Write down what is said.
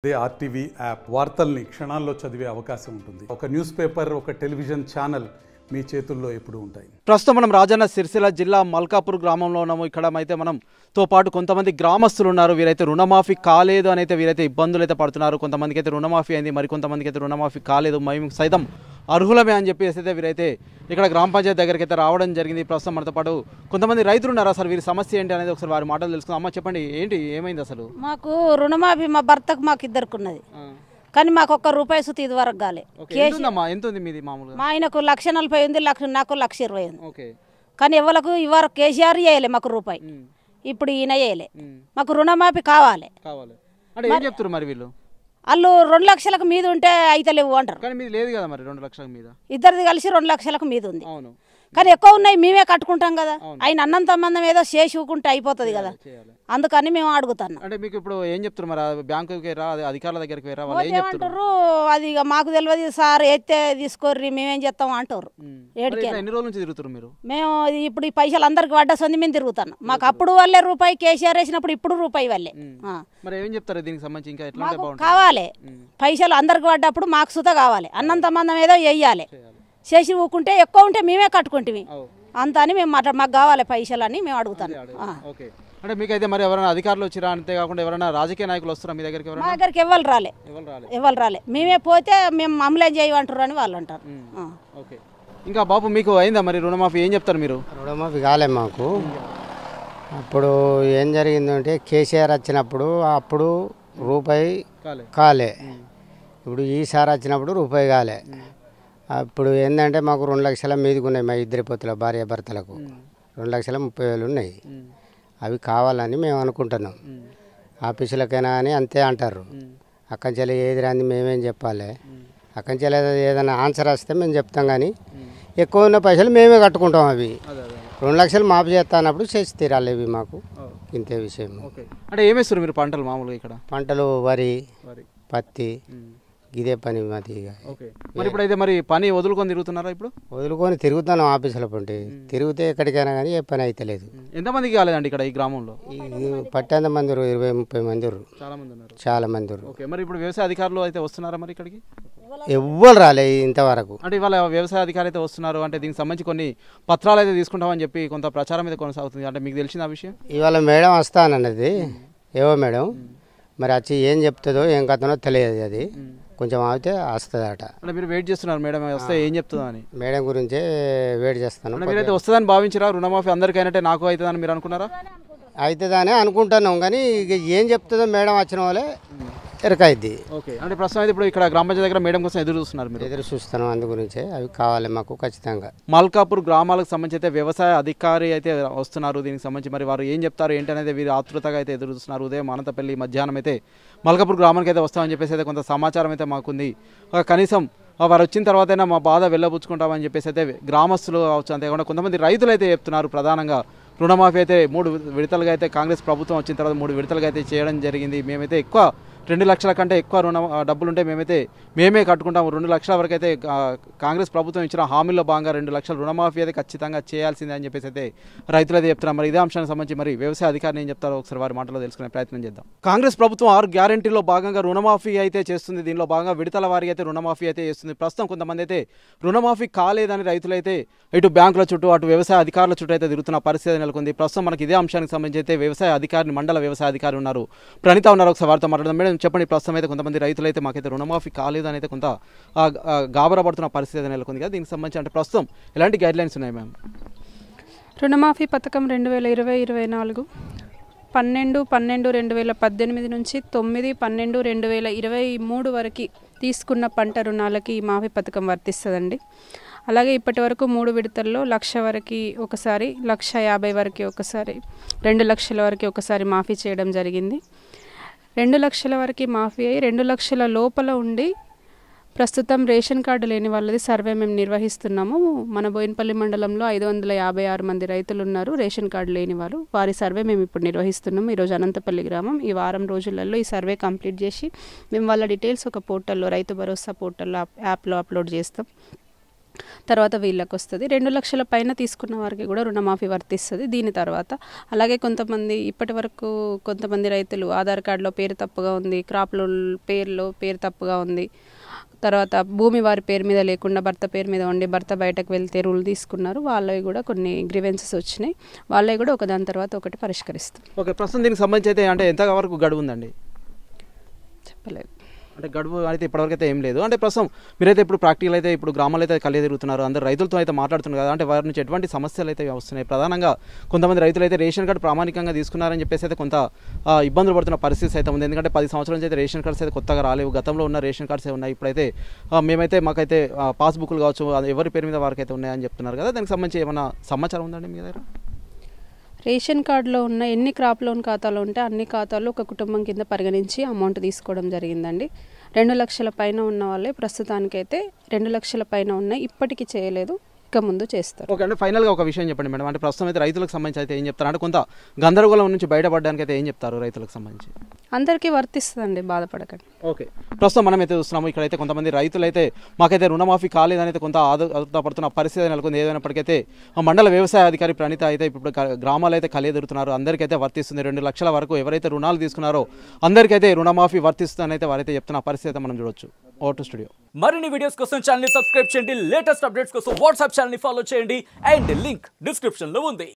అదే RTV app వార్తల్ని క్షణాల్లో చదివే అవకాశం ఉంటుంది. ఒక న్యూస్ పేపర్, ఒక టెలివిజన్ ఛానల్ మీ చేతుల్లో ఎప్పుడూ ఉంటాయి. ప్రస్తుతం మనం రాజన్న సిరిసిల్ల జిల్లా మల్కాపూర్ గ్రామంలో ఉన్నాము. ఇక్కడ అయితే మనతో పాటు కొంతమంది గ్రామస్తులు ఉన్నారు. వీరైతే రుణమాఫీ కాలేదు అని అయితే వీరైతే ఇబ్బందులు అయితే పడుతున్నారు. కొంతమందికి అయితే రుణమాఫీ అయింది, మరికొంతమందికి అయితే రుణమాఫీ కాలేదు, మేము సైతం అర్హులమే అని చెప్పేసి అయితే వీరైతే ఇక్కడ గ్రామ పంచాయతీ దగ్గరికి అయితే రావడం జరిగింది. ప్రస్తుతం మనతో పాటు కొంతమంది రైతులు ఉన్నారు. అసలు వీరి సమస్య ఏంటి అనేది ఒకసారి వారి మాటలు తెలుసుకుందాం. అమ్మ చెప్పండి, ఏంటి ఏమైంది అసలు? మాకు రుణమాఫీ మా భర్తకు మాకు ఇద్దరికి ఉన్నది, కానీ మాకు ఒక్క రూపాయి సుతి ఇది వరకు కాలే. ఎంత ఉంది మీది మామూలుగా? మా ఆయనకు 1,40,000 ఉంది, నాకు 1,20,000 ఉంది. కానీ ఎవరికి ఇవ్వరు, కేసీఆర్ చేయలే మాకు రూపాయి, ఇప్పుడు ఈయన చేయలే. మాకు రుణమాఫీ కావాలి. అంటే ఏం చెప్తారు మరి వీళ్ళు? వాళ్ళు 2 లక్షలకు మీద ఉంటే అయితే లేవు అంటారు. కానీ మీది లేదు కదా మరి 2 లక్షల మీద? ఇద్దరిది కలిసి 2 లక్షలకు మీద ఉంది. అవును, కానీ ఎక్కువ ఉన్నాయి, మేమే కట్టుకుంటాం కదా. ఆయన అన్నం సంబంధం ఏదో చేసి ఊకుంటే అయిపోతుంది కదా, అందుకని మేము అడుగుతాను. అంటే మీకు ఇప్పుడు ఏం చెప్తారు మరి? బ్యాంకుకి రా, అధికారుల దగ్గరికి వేరా, వాళ్ళు ఏం చెప్తారు? అది ఇక మాకు తెలియదు సార్, ఎత్తే తీసుకోర్రి మేమేం చేస్తాం అంటారు. ఎన్ని రోజుల నుంచి తిరుగుతారు మీరు? మేము ఇప్పుడు ఈ పైసలు అందరికి పడ్డసంది మేము తిరుగుతాను. మాకు అప్పుడు వాళ్ళే రూపాయి, కేసీఆర్ వేసినప్పుడు ఇప్పుడు రూపాయి వాళ్ళే. మరి ఏం చెప్తారు దీనికి సంబంధించి? ఇంకా ఎట్లా కావాలి పైసలు అందరికి పడ్డప్పుడు మాకు సుత కావాలి, అన్నం సంబంధం ఏదో వెయ్యాలి. చేసి ఊకుంటే ఎక్కువ ఉంటే మేమే కట్టుకుంటే అంత అని మేము మాకు కావాలి పైసలు అని మేము అడుగుతాను. అంటే మీకైతే మరి ఎవరైనా అధికారులు వచ్చిరా? అంతేకాకుండా ఎవరైనా రాజకీయ నాయకులు వస్తారా మీ దగ్గరికి? మా దగ్గరికి ఎవరు రాలే, మేమే పోతే మేము మమ్మల్ని చేయమంటారు అని వాళ్ళు అంటారు. ఇంకా బాబు మీకు అయిందా మరి రుణమాఫీ? ఏం చెప్తారు మీరు? రుణమాఫీ కాలే మాకు. అప్పుడు ఏం జరిగిందంటే కేసీఆర్ వచ్చినప్పుడు అప్పుడు రూపాయి కాలే, ఇప్పుడు ఈసారి వచ్చినప్పుడు రూపాయి కాలే. అప్పుడు ఏంటంటే మాకు 2 లక్షల మీదకి ఉన్నాయి, మా ఇద్దరి పొత్తుల భార్య భర్తలకు 2,30,000 ఉన్నాయి. అవి కావాలని మేము అనుకుంటున్నాం. ఆఫీసులకైనా అని అంతే అంటారు. అక్కంచెల్లి ఏది రాంది మేమేం చెప్పాలి? అక్కంచెల్లి ఏదైనా ఆన్సర్ వస్తే మేము చెప్తాం, కానీ ఎక్కువ ఉన్న పైసలు మేమే కట్టుకుంటాం. అవి 2 లక్షలు మాఫీ చేస్తానప్పుడు చేసి తీరాలి. ఇవి మాకు ఇంతే విషయం. అంటే ఏమేస్తారు మీరు పంటలు మామూలుగా ఇక్కడ? పంటలు వరి, పత్తి, ఇదే పని మాది. మరి ఇప్పుడైతే మరి పని వదులుకొని తిరుగుతున్నారా? ఇప్పుడు వదులుకొని తిరుగుతాను ఆఫీసుల పంటి, తిరిగితే ఎక్కడికైనా కానీ ఏ పని అయితే లేదు. ఎంతమందికి కాలేదండి ఇక్కడ ఈ గ్రామంలో? పట్టేంత మంది 20-30 మంది, చాలా మంది. మరి ఇప్పుడు వ్యవసాయ అధికారులు అయితే వస్తున్నారా మరి ఇక్కడికి? ఎవ్వరు రాలే ఇంతవరకు. అంటే ఇవాళ వ్యవసాయ అధికారులు అయితే వస్తున్నారు, అంటే దీనికి సంబంధించి కొన్ని పత్రాలు అయితే తీసుకుంటామని చెప్పి కొంత ప్రచారం అయితే కొనసాగుతుంది. అంటే మీకు తెలిసిన ఆ విషయం? ఇవాళ మేడం వస్తానన్నది, ఏవో మేడం మరి వచ్చి ఏం చెప్తుందో ఏం కథనో తెలియదు. అది కొంచెం అయితే వస్తుందట. అంటే మీరు వెయిట్ చేస్తున్నారు మేడం వస్తే ఏం చెప్తుందో అని? మేడం గురించే వెయిట్ చేస్తాను. మీరైతే వస్తుందని భావించరా? రుణమాఫీ అందరికైనా నాకు అవుతుందని మీరు అనుకున్నారా? అవుతుందని అనుకుంటున్నాం, కానీ ఇక ఏం చెప్తుందో మేడం వచ్చిన వాళ్ళే ఎరకైద్ది. అంటే ప్రస్తుతం అయితే ఇప్పుడు ఇక్కడ గ్రామ పంచాయతీ దగ్గర మేడం కోసం ఎదురు చూస్తున్నారు మీరు? ఎదురు చూస్తాను, అందు గురించే అవి కావాలి మాకు ఖచ్చితంగా. మల్కాపూర్ గ్రామాలకు సంబంధించి అయితే వ్యవసాయ అధికారి అయితే వస్తున్నారు. దీనికి సంబంధించి మరి వారు ఏం చెప్తారు ఏంటి అనేది వీరు ఆతృతగా అయితే ఎదురు చూస్తున్నారు. ఉదయం అనంతపల్లి, మధ్యాహ్నం అయితే మల్కాపూర్ గ్రామానికి అయితే వస్తామని చెప్పేసి అయితే కొంత సమాచారం అయితే మాకుంది. కనీసం వారు వచ్చిన తర్వాతైనా మా బాధ వెళ్ళబుచ్చుకుంటామని చెప్పేసి అయితే గ్రామస్తులు కావచ్చు, అంతేకాకుండా కొంతమంది రైతులు అయితే చెప్తున్నారు. ప్రధానంగా రుణమాఫీ అయితే 3 విడతలుగా అయితే కాంగ్రెస్ ప్రభుత్వం వచ్చిన తర్వాత 3 విడతలుగా అయితే చేయడం జరిగింది. మేమైతే ఎక్కువ 2 లక్షల కంటే ఎక్కువ డబ్బులుంటే మేమే కట్టుకుంటాము. 2 లక్షల వరకు అయితే కాంగ్రెస్ ప్రభుత్వం ఇచ్చిన హామీల్లో భాగంగా 2 లక్షల రుణమాఫీ అయితే ఖచ్చితంగా చేయాల్సిందే అని చెప్పేసి అయితే రైతులు అయితే చెప్తున్నారు. మరి ఇదే అంశానికి సంబంధించి మరి వ్యవసాయ అధికారిని ఏం చెప్తారో ఒకసారి వారి మాటలో తెలుసుకునే ప్రయత్నం చేద్దాం. కాంగ్రెస్ ప్రభుత్వం 6 గ్యారెంటీలో భాగంగా రుణమాఫీ అయితే చేస్తుంది. దీనిలో భాగంగా విడతల వారికి అయితే రుణమాఫీ అయితే చేస్తుంది. ప్రస్తుతం కొంతమంది అయితే రుణమాఫీ కాలేదని రైతులు అయితే ఇటు బ్యాంకుల చుట్టూ అటు వ్యవసాయ అధికారుల చుట్టూ అయితే తిరుగుతున్న పరిస్థితి నెలకొంది. ప్రస్తుతం మనకి ఇదే అంశానికి సంబంధించి అయితే వ్యవసాయ అధికారిని, మండల వ్యవసాయ అధికారి ఉన్నారు, ప్రణీత ఉన్నారు. ఒకసారి వారితో మాట్లాడదాం. మేడం చెప్పండి, ప్రస్తుతం అయితే కొంతమంది రైతులు అయితే మాకైతే రుణమాఫీ కాలేదు అని అయితే కొంత గాబరా పడుతున్న పరిస్థితి నెలకొంది కదా, దీనికి సంబంధించి అంటే ప్రస్తుతం ఎలాంటి గైడ్లైన్స్ ఉన్నాయి మ్యామ్? రుణమాఫీ పథకం 2020-24 12/12/2018 నుంచి 9/12/2023 వరకు తీసుకున్న పంట రుణాలకి ఈ మాఫీ పథకం వర్తిస్తుందండి. అలాగే ఇప్పటి వరకు 3 విడతల్లో 1,00,000 వరకు ఒకసారి, 1,50,000 వరకు ఒకసారి, 2 లక్షల వరకు ఒకసారి మాఫీ చేయడం జరిగింది. 2 లక్షల వరకు మాఫీ అయ్యి 2 లక్షల లోపల ఉండి ప్రస్తుతం రేషన్ కార్డు లేని వాళ్ళది సర్వే మేము నిర్వహిస్తున్నాము. మన బోయినపల్లి మండలంలో 556 మంది రైతులు ఉన్నారు రేషన్ కార్డు లేని వారు. వారి సర్వే మేము ఇప్పుడు నిర్వహిస్తున్నాము. ఈరోజు అనంతపల్లి గ్రామం ఈ వారం రోజులలో ఈ సర్వే కంప్లీట్ చేసి మేము వాళ్ళ డీటెయిల్స్ ఒక పోర్టల్లో, రైతు భరోసా పోర్టల్లో యాప్లో అప్లోడ్ చేస్తాం. తర్వాత వీళ్ళకి వస్తుంది. 2 లక్షల పైన తీసుకున్న వారికి కూడా రుణమాఫీ వర్తిస్తుంది దీని తర్వాత. అలాగే కొంతమంది ఇప్పటి వరకు కొంతమంది రైతులు ఆధార్ కార్డులో పేరు తప్పుగా ఉంది, క్రాప్ లోన్ పేరులో పేరు తప్పుగా ఉంది, తర్వాత భూమి వారి పేరు మీద లేకుండా భర్త పేరు మీద ఉండి భర్త బయటకు వెళ్తే రూల్ తీసుకున్నారు. వాళ్ళవి కూడా కొన్ని గ్రీవెన్సెస్ వచ్చినాయి. వాళ్ళవి కూడా ఒకదాని తర్వాత ఒకటి పరిష్కరిస్తాం. ఓకే, ప్రస్తుతం దీనికి సంబంధించి అయితే అంటే ఎంత వరకు గడువు ఉందండి? చెప్పలేదు. అంటే గడువు అయితే ఇప్పటివరకు అయితే ఏం లేదు. అంటే ప్రస్తుతం మీరైతే ఇప్పుడు ప్రాక్టికల్ అయితే ఇప్పుడు గ్రామాలు అయితే కలిగి తిరుగుతున్నారు, అందరు రైతులతో అయితే మాట్లాడుతున్నారు కదా, అంటే వారి నుంచి ఎటువంటి సమస్యలు అయితే వస్తున్నాయి? ప్రధానంగా కొంతమంది రైతులు అయితే రేషన్ కార్డు ప్రామాణికంగా తీసుకున్నారని చెప్పేసి అయితే కొంత ఇబ్బందులు పడుతున్న పరిస్థితి అయితే ఉంది. ఎందుకంటే 10 సంవత్సరాల నుంచి అయితే రేషన్ కార్డ్స్ అయితే కొత్తగా రాలేవు, గతంలో ఉన్న రేషన్ కార్డ్స్ ఉన్నాయి. ఇప్పుడైతే మాకైతే పాస్బుక్లు కావచ్చు ఎవరి పేరు మీద వారికి అయితే ఉన్నాయని చెప్తున్నారు కదా, దానికి సంబంధించి ఏమైనా సమాచారం ఉందండి మీ దగ్గర? రేషన్ కార్డులో ఉన్న ఎన్ని క్రాప్ లోన్ ఖాతాలు ఉంటే అన్ని ఖాతాలు ఒక కుటుంబం కింద పరిగణించి అమౌంట్ తీసుకోవడం జరిగిందండి. 2 లక్షల పైన ఉన్న వాళ్ళే ప్రస్తుతానికైతే 2 లక్షల పైన ఉన్నాయి, ఇప్పటికీ చేయలేదు, ఇక ముందు చేస్తారు. ఓకే, అంటే ఫైనల్గా ఒక విషయం చెప్పండి మేడం, అంటే ప్రస్తుతం అయితే రైతులకు సంబంధించి అయితే ఏం చెప్తారు? అంటే కొంత గందరగోళం నుంచి బయటపడడానికి అయితే ఏం చెప్తారు రైతులకు సంబంధించి? అందరికీ వర్తిస్తుందండి, బాధపడకండి. ఓకే, ప్రస్తుతం మనం అయితే చూస్తున్నాము ఇక్కడైతే కొంతమంది రైతులు అయితే మాకైతే రుణమాఫీ కాలేదని అయితే కొంత ఆదుపడుతున్న పరిస్థితి నెలకొంది. ఏదైనప్పటికైతే మండల వ్యవసాయ అధికారి ప్రణీత అయితే ఇప్పుడు గ్రామాలు అయితే కలియదురుతున్నారు, అందరికైతే వర్తిస్తుంది. 2 లక్షల వరకు ఎవరైతే రుణాలు తీసుకున్నారో అందరికైతే రుణమాఫీ వర్తిస్తుందని అయితే వారైతే చెప్తున్న పరిస్థితి అయితే మనం చూడొచ్చు. ఓటు స్టూడియో మరిన్ని వీడియోస్ కోసం ఛానల్ ని సబ్స్క్రైబ్ చేయండి, లేటెస్ట్ అప్డేట్స్ కోసం వాట్సాప్ ఛానల్ ని ఫాలో చేయండి అండ్ లింక్ డిస్క్రిప్షన్ లో ఉంది.